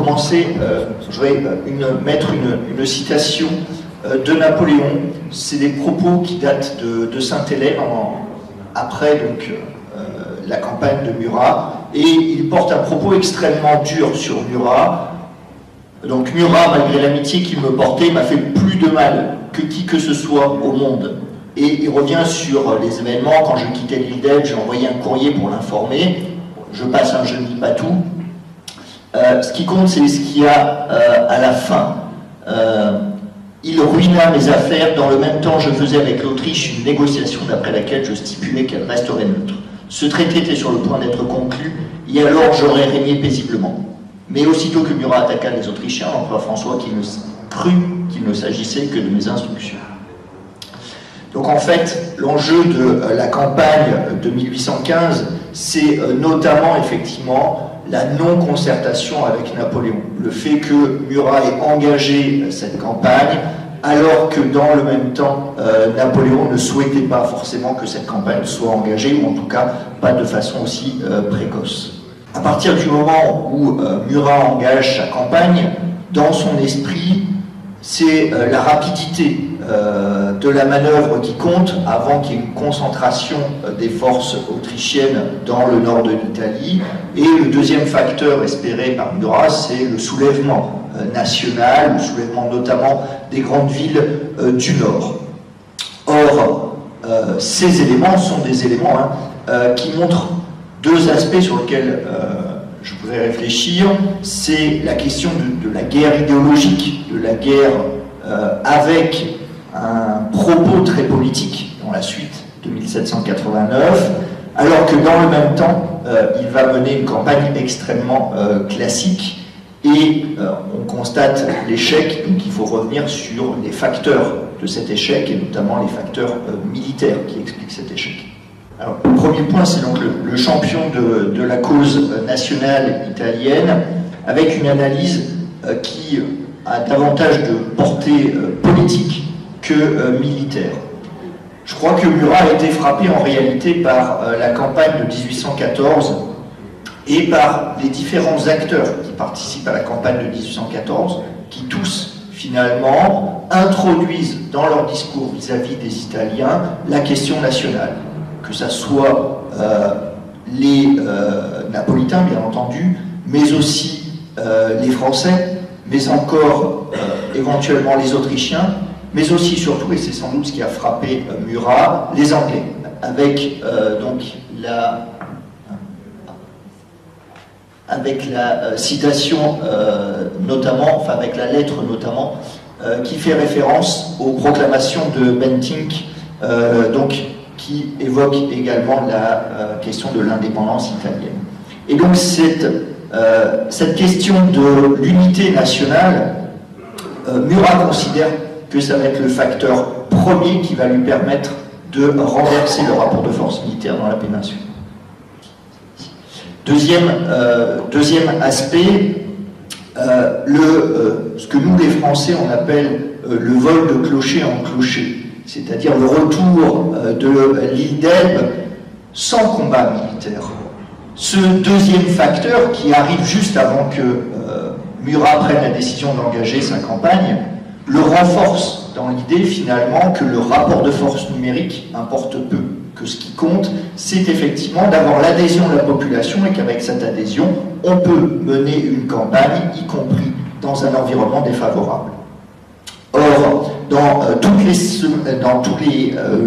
commencer, je voudrais mettre une citation de Napoléon. C'est des propos qui datent de Sainte-Hélène, après donc, la campagne de Murat, et il porte un propos extrêmement dur sur Murat. Donc Murat, malgré l'amitié qu'il me portait, m'a fait plus de mal que qui que ce soit au monde. Et il revient sur les événements. Quand je quittais l'île d'Elbe, j'ai envoyé un courrier pour l'informer. Je passe un je ne dis pas tout. Ce qui compte, c'est ce qu'il y a à la fin. Il ruina mes affaires. Dans le même temps, je faisais avec l'Autriche une négociation d'après laquelle je stipulais qu'elle resterait neutre. Ce traité était sur le point d'être conclu, et alors j'aurais régné paisiblement. Mais aussitôt que Murat attaqua les Autrichiens, l'empereur François crut qu'il ne s'agissait que de mes instructions. Donc en fait, l'enjeu de la campagne de 1815, c'est notamment effectivement la non-concertation avec Napoléon. Le fait que Murat ait engagé cette campagne, alors que dans le même temps, Napoléon ne souhaitait pas forcément que cette campagne soit engagée, ou en tout cas pas de façon aussi précoce. À partir du moment où Murat engage sa campagne, dans son esprit, c'est la rapidité de la manœuvre qui compte avant qu'il y ait une concentration des forces autrichiennes dans le nord de l'Italie. Et le deuxième facteur espéré par Murat, c'est le soulèvement national, le soulèvement notamment des grandes villes du nord. Or, ces éléments sont des éléments qui montrent deux aspects sur lesquels je voudrais réfléchir. C'est la question de la guerre idéologique, de la guerre avec un propos très politique dans la suite de 1789, alors que dans le même temps, il va mener une campagne extrêmement classique, et on constate l'échec. Donc il faut revenir sur les facteurs de cet échec, et notamment les facteurs militaires qui expliquent cet échec. Alors, le premier point, c'est donc le champion de la cause nationale italienne, avec une analyse qui a davantage de portée politique que militaire. Je crois que Murat a été frappé en réalité par la campagne de 1814 et par les différents acteurs qui participent à la campagne de 1814, qui tous, finalement, introduisent dans leur discours vis-à-vis des Italiens la question nationale. Que ce soit les Napolitains, bien entendu, mais aussi les Français, mais encore éventuellement les Autrichiens, mais aussi, surtout, et c'est sans doute ce qui a frappé Murat, les Anglais, avec donc avec la citation notamment, enfin avec la lettre notamment, qui fait référence aux proclamations de Bentinck, donc qui évoque également la question de l'indépendance italienne. Et donc cette question de l'unité nationale, Murat considère que ça va être le facteur premier qui va lui permettre de renverser le rapport de force militaire dans la péninsule. Deuxième aspect, ce que nous les Français on appelle le vol de clocher en clocher, c'est-à-dire le retour de l'île d'Elbe sans combat militaire. Ce deuxième facteur, qui arrive juste avant que Murat prenne la décision d'engager sa campagne, le renforce dans l'idée finalement que le rapport de force numérique importe peu, que ce qui compte, c'est effectivement d'avoir l'adhésion de la population, et qu'avec cette adhésion, on peut mener une campagne, y compris dans un environnement défavorable. Or, dans tous les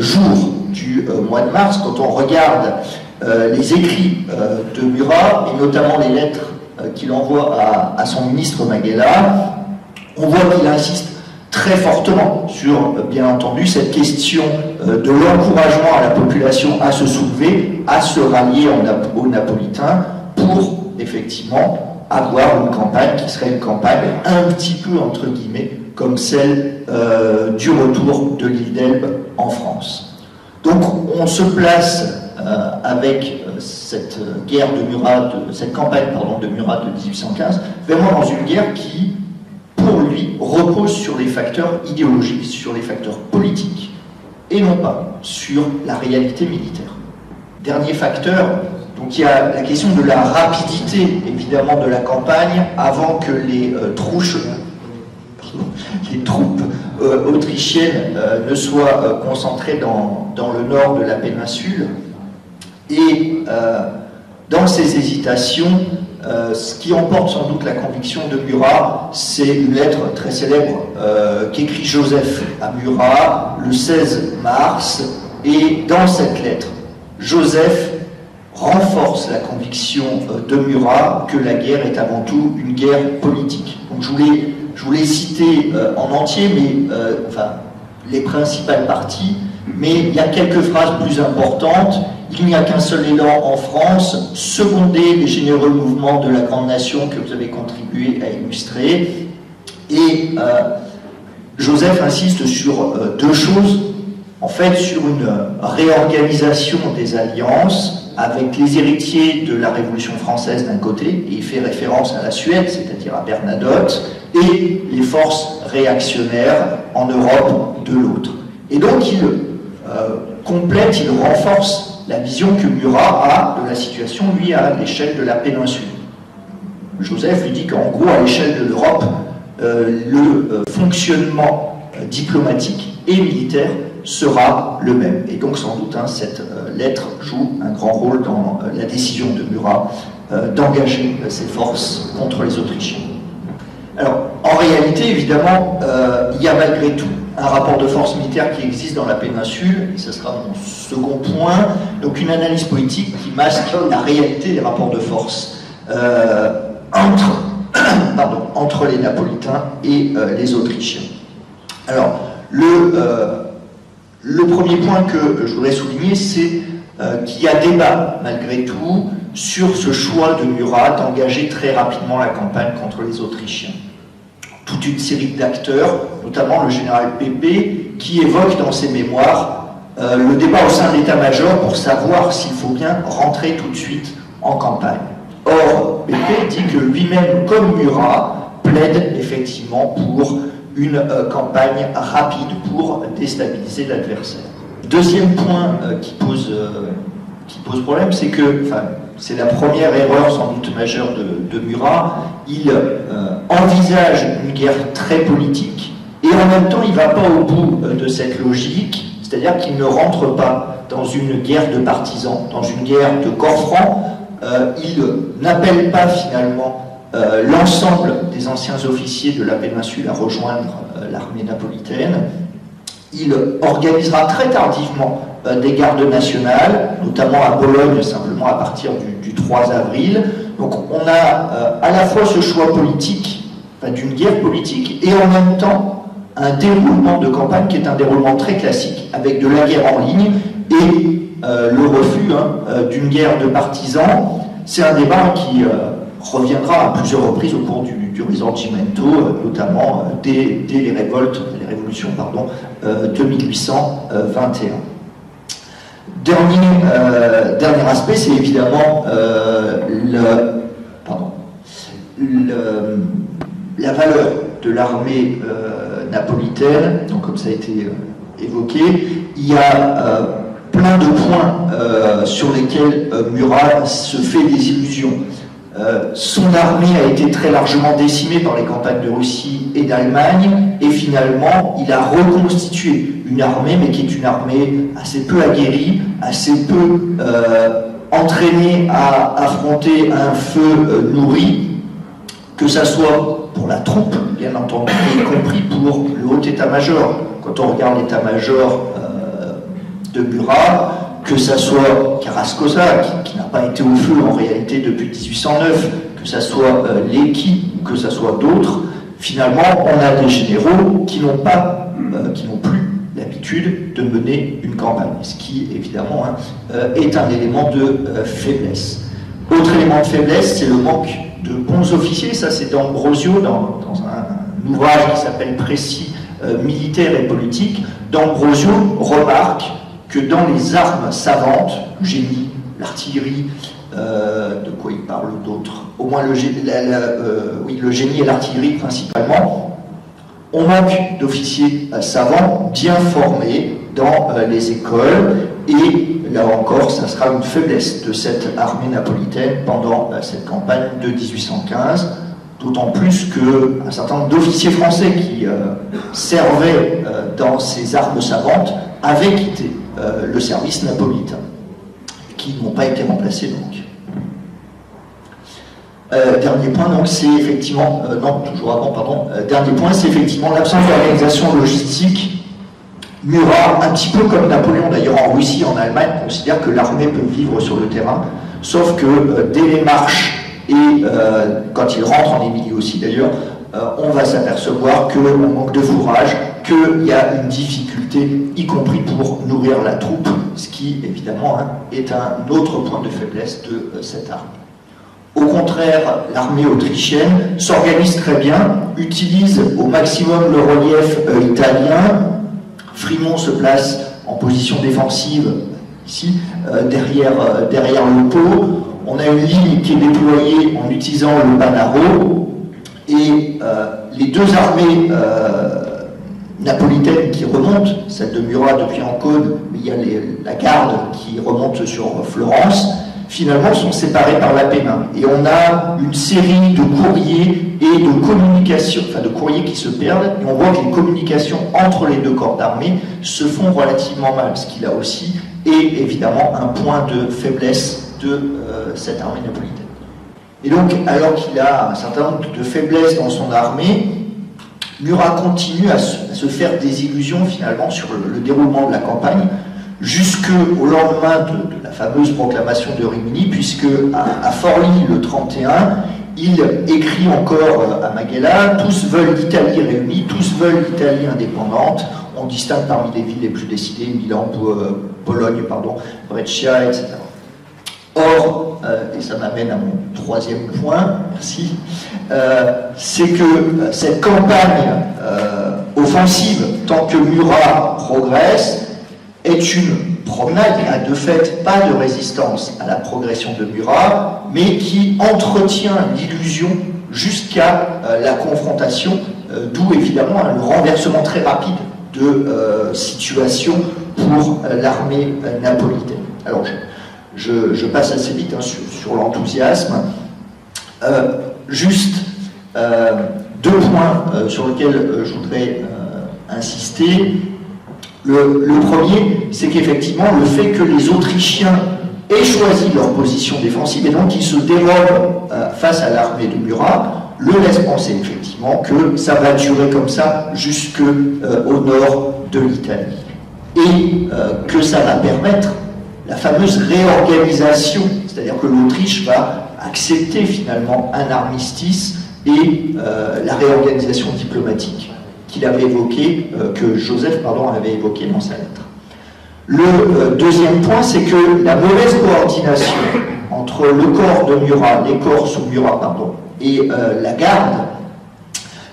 jours du mois de mars, quand on regarde les écrits de Murat, et notamment les lettres qu'il envoie à son ministre Maghella, on voit qu'il insiste très fortement sur, bien entendu, cette question de l'encouragement à la population à se soulever, à se rallier aux Napolitains, pour effectivement avoir une campagne qui serait une campagne un petit peu, entre guillemets, comme celle du retour de l'île d'Elbe en France. Donc on se place avec cette guerre de Murat, cette campagne de Murat de 1815, vraiment dans une guerre qui, pour lui, repose sur des facteurs idéologiques, sur les facteurs politiques, et non pas sur la réalité militaire. Dernier facteur Donc il y a la question de la rapidité, évidemment, de la campagne avant que les troupes autrichiennes ne soient concentrées dans le nord de la péninsule. Et dans ces hésitations, ce qui emporte sans doute la conviction de Murat, c'est une lettre très célèbre qu'écrit Joseph à Murat le 16 mars. Et dans cette lettre, Joseph renforce la conviction de Murat que la guerre est avant tout une guerre politique. Donc je voulais citer en entier les principales parties, mais il y a quelques phrases plus importantes. Il n'y a qu'un seul élan en France, seconder les généreux mouvements de la grande nation que vous avez contribué à illustrer. Et Joseph insiste sur deux choses. En fait, sur une réorganisation des alliances avec les héritiers de la Révolution française d'un côté, et il fait référence à la Suède, c'est-à-dire à Bernadotte, et les forces réactionnaires en Europe de l'autre. Et donc il complète, il renforce la vision que Murat a de la situation, lui, à l'échelle de la péninsule. Joseph lui dit qu'en gros, à l'échelle de l'Europe, le fonctionnement diplomatique et militaire sera le même. Et donc, sans doute, cette lettre joue un grand rôle dans la décision de Murat d'engager ses forces contre les Autrichiens. Alors, en réalité, évidemment, il y a malgré tout un rapport de force militaire qui existe dans la péninsule, et ce sera mon second point, donc une analyse politique qui masque la réalité des rapports de force entre les Napolitains et les Autrichiens. Alors, le premier point que je voudrais souligner, c'est qu'il y a débat, malgré tout, sur ce choix de Murat d'engager très rapidement la campagne contre les Autrichiens. Toute une série d'acteurs, notamment le général Pépé, qui évoque dans ses mémoires le débat au sein de l'état-major pour savoir s'il faut bien rentrer tout de suite en campagne. Or, Pépé dit que lui-même, comme Murat, plaide effectivement pour une campagne rapide pour déstabiliser l'adversaire. Deuxième point qui pose problème, c'est que, c'est la première erreur sans doute majeure de Murat, il envisage une guerre très politique et en même temps il ne va pas au bout de cette logique, c'est-à-dire qu'il ne rentre pas dans une guerre de partisans, dans une guerre de corps francs, il n'appelle pas finalement l'ensemble des anciens officiers de la péninsule à rejoindre l'armée napolitaine. Il organisera très tardivement des gardes nationales, notamment à Bologne, simplement à partir du 3 avril. Donc on a à la fois ce choix politique, d'une guerre politique, et en même temps un déroulement de campagne qui est un déroulement très classique, avec de la guerre en ligne et le refus d'une guerre de partisans. C'est un débat qui reviendra à plusieurs reprises au cours du Risorgimento, notamment dès les révolutions de 1821. Dernier aspect, c'est évidemment la valeur de l'armée napolitaine. Donc, comme ça a été évoqué, il y a plein de points sur lesquels Murat se fait des illusions. Son armée a été très largement décimée par les campagnes de Russie et d'Allemagne, et finalement il a reconstitué une armée, mais qui est une armée assez peu aguerrie, assez peu entraînée à affronter un feu nourri, que ça soit pour la troupe, bien entendu, y compris pour le haut état-major. Quand on regarde l'état-major de Murat, que ça soit Carrascosa, qui n'a pas été au feu en réalité depuis 1809, que ça soit Lecchi ou que ça soit d'autres, finalement on a des généraux qui n'ont plus l'habitude de mener une campagne, ce qui évidemment est un élément de faiblesse. Autre élément de faiblesse, c'est le manque de bons officiers. Ça, c'est d'Ambrosio dans un ouvrage qui s'appelle Précis militaire et politique. D'Ambrosio remarque que dans les armes savantes, le génie, l'artillerie, de quoi il parle d'autres, au moins le génie et l'artillerie principalement, on manque d'officiers savants bien formés dans les écoles, et là encore, ça sera une faiblesse de cette armée napolitaine pendant cette campagne de 1815, d'autant plus qu'un certain nombre d'officiers français qui servaient dans ces armes savantes avaient quitté le service napolitain, qui n'ont pas été remplacés donc. Dernier point, donc, c'est effectivement, dernier point, c'est effectivement l'absence d'organisation logistique. Murat, un petit peu comme Napoléon d'ailleurs en Russie, en Allemagne, considère que l'armée peut vivre sur le terrain, sauf que dès les marches et quand il rentre en Émilie aussi d'ailleurs, on va s'apercevoir qu'on manque de fourrage, qu'il y a une difficulté, y compris pour nourrir la troupe, ce qui évidemment est un autre point de faiblesse de cette armée. Au contraire, l'armée autrichienne s'organise très bien, utilise au maximum le relief italien. Frimont se place en position défensive, ici, derrière le Pô. On a une ligne qui est déployée en utilisant le Panaro. Et les deux armées napolitaines qui remontent, celle de Murat depuis Ancône, mais il y a la garde qui remonte sur Florence, finalement sont séparés par l'Apennin. Et on a une série de courriers et de communications, enfin de courriers qui se perdent, et on voit que les communications entre les deux corps d'armée se font relativement mal, ce qui là aussi est évidemment un point de faiblesse de cette armée napolitaine. Et donc, alors qu'il a un certain nombre de faiblesses dans son armée, Murat continue à se faire des illusions finalement sur le déroulement de la campagne, jusqu'au lendemain de la fameuse proclamation de Rimini, puisque à Forlì, le 31, il écrit encore à Maghella « Tous veulent l'Italie réunie, tous veulent l'Italie indépendante ». On distingue parmi les villes les plus décidées, Milan, Bologne, Brescia, etc. Or, et ça m'amène à mon troisième point, merci, c'est que cette campagne offensive, tant que Murat progresse, est une promenade qui n'a de fait pas de résistance à la progression de Murat, mais qui entretient l'illusion jusqu'à la confrontation, d'où évidemment le renversement très rapide de situation pour l'armée napolitaine. Alors je passe assez vite sur l'enthousiasme. Juste deux points sur lesquels je voudrais insister. Le premier, c'est qu'effectivement, le fait que les Autrichiens aient choisi leur position défensive et donc qu'ils se dérobent face à l'armée de Murat, le laisse penser effectivement que ça va durer comme ça jusqu'au nord de l'Italie. Et que ça va permettre la fameuse réorganisation, c'est-à-dire que l'Autriche va accepter finalement un armistice et la réorganisation diplomatique qu'il avait évoqué, que Joseph avait évoqué dans sa lettre. Le deuxième point, c'est que la mauvaise coordination entre le corps de Murat, les corps sous Murat, et la garde,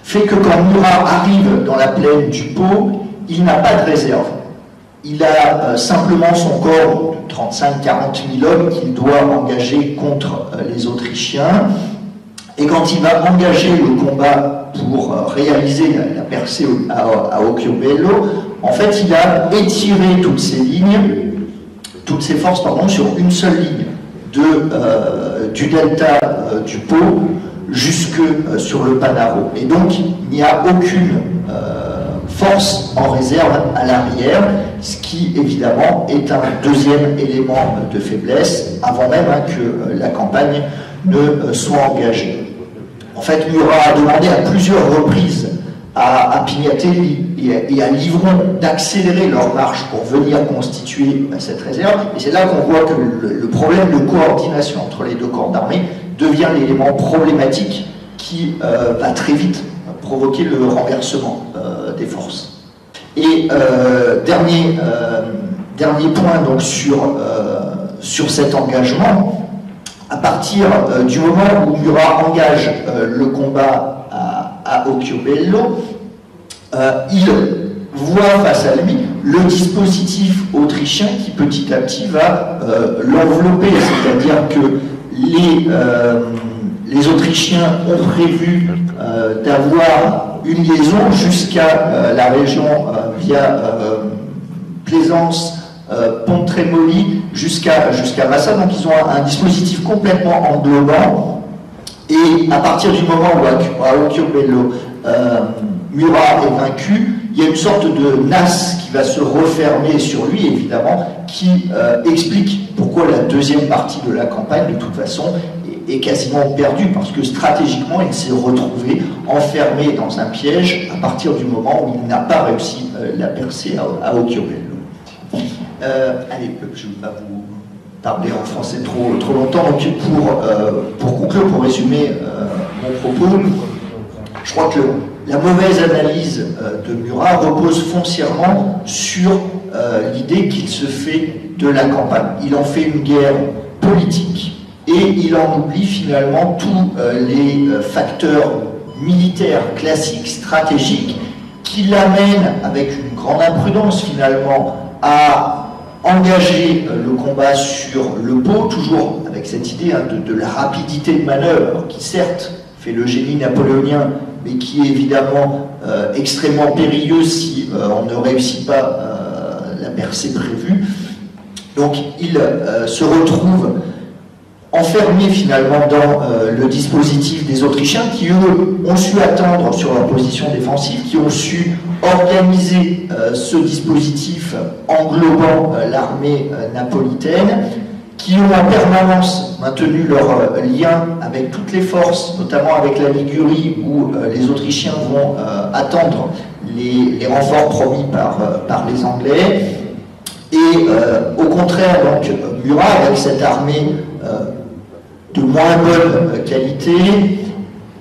fait que quand Murat arrive dans la plaine du Pô, il n'a pas de réserve. Il a simplement son corps de 35-40 000 hommes qu'il doit engager contre les Autrichiens. Et quand il va engager le combat pour réaliser la percée à Occhiobello, en fait, il a étiré toutes ses lignes, toutes ses forces, sur une seule ligne, du delta du Pô jusque sur le Panaro. Et donc, il n'y a aucune force en réserve à l'arrière, ce qui, évidemment, est un deuxième élément de faiblesse, avant même que la campagne ne soit engagée. En fait, Murat a demandé à plusieurs reprises à Pignatelli et à Livron d'accélérer leur marche pour venir constituer cette réserve. Et c'est là qu'on voit que le problème de coordination entre les deux corps d'armée devient l'élément problématique qui va très vite provoquer le renversement des forces. Et dernier point donc, sur cet engagement, à partir du moment où Murat engage le combat à Occhiobello, il voit face à lui le dispositif autrichien qui petit à petit va l'envelopper, c'est-à-dire que les Autrichiens ont prévu d'avoir une liaison jusqu'à la région via Plaisance Pontremoli jusqu'à Massa. Donc ils ont un dispositif complètement englobant. Et à partir du moment où à Occhiobello, Murat est vaincu, il y a une sorte de nasse qui va se refermer sur lui, évidemment, qui explique pourquoi la deuxième partie de la campagne, de toute façon, est quasiment perdue, parce que stratégiquement, il s'est retrouvé enfermé dans un piège à partir du moment où il n'a pas réussi la percée à Occhiobello. Allez, je ne vais pas vous parler en français trop longtemps, donc pour conclure, pour résumer mon propos, je crois que la mauvaise analyse de Murat repose foncièrement sur l'idée qu'il se fait de la campagne. Il en fait une guerre politique et il en oublie finalement tous les facteurs militaires classiques, stratégiques, qui l'amènent avec une grande imprudence finalement à engager le combat sur le Pô, toujours avec cette idée de la rapidité de manœuvre, qui certes fait le génie napoléonien, mais qui est évidemment extrêmement périlleux si on ne réussit pas la percée prévue. Donc il se retrouve enfermé finalement dans le dispositif des Autrichiens, qui eux ont su attendre sur leur position défensive, qui ont su organiser ce dispositif englobant l'armée napolitaine, qui ont en permanence maintenu leur lien avec toutes les forces, notamment avec la Ligurie, où les Autrichiens vont attendre les renforts promis par les Anglais. Et au contraire, donc, Murat, avec cette armée de moins bonne qualité,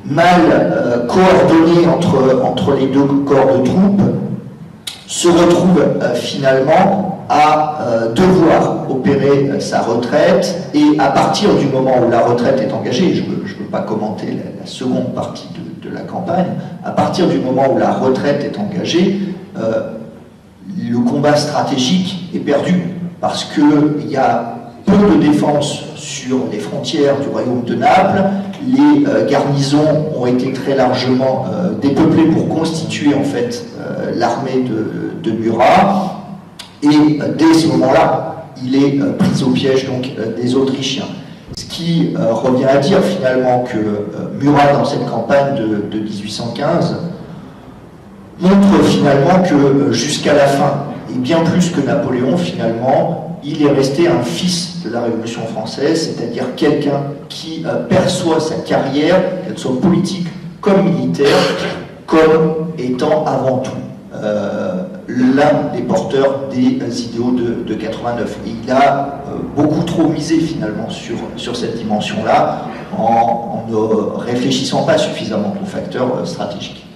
mal coordonnée entre les deux corps de troupes, se retrouve finalement à devoir opérer sa retraite, et à partir du moment où la retraite est engagée, je ne peux pas commenter la seconde partie de la campagne, à partir du moment où la retraite est engagée, le combat stratégique est perdu, parce qu'il y a peu de défense sur les frontières du royaume de Naples, les garnisons ont été très largement dépeuplées pour constituer en fait l'armée de Murat, et dès ce moment-là, il est pris au piège donc des Autrichiens. Ce qui revient à dire finalement que Murat, dans cette campagne de 1815, montre finalement que jusqu'à la fin, et bien plus que Napoléon finalement, il est resté un fils de la Révolution française, c'est-à-dire quelqu'un qui perçoit sa carrière, qu'elle soit politique comme militaire, comme étant avant tout l'un des porteurs des idéaux de 89. Et il a beaucoup trop misé finalement sur cette dimension-là, en ne réfléchissant pas suffisamment aux facteurs stratégiques.